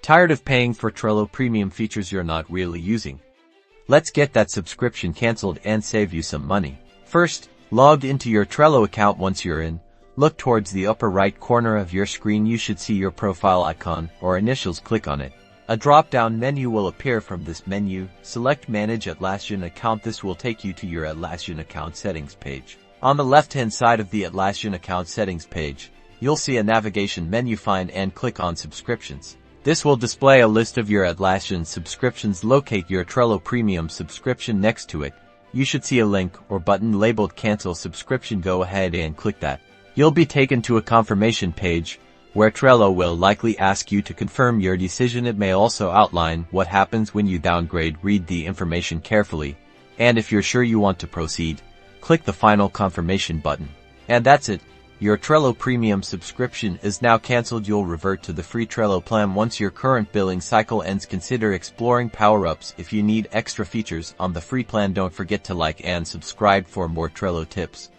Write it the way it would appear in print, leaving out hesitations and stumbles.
Tired of paying for Trello Premium features you're not really using? Let's get that subscription canceled and save you some money. First, log into your Trello account. Once you're in, look towards the upper right corner of your screen. You should see your profile icon or initials. Click on it. A drop-down menu will appear. From this menu, select Manage Atlassian Account. This will take you to your Atlassian account settings page. On the left-hand side of the Atlassian account settings page, you'll see a navigation menu. Find and click on Subscriptions. This will display a list of your Atlassian subscriptions. Locate your Trello Premium subscription. Next to it, you should see a link or button labeled Cancel Subscription. Go ahead and click that. You'll be taken to a confirmation page where Trello will likely ask you to confirm your decision. It may also outline what happens when you downgrade. Read the information carefully, and if you're sure you want to proceed, click the final confirmation button. And that's it. Your Trello Premium subscription is now canceled. You'll revert to the free Trello plan once your current billing cycle ends. Consider exploring power-ups if you need extra features on the free plan. Don't forget to like and subscribe for more Trello tips.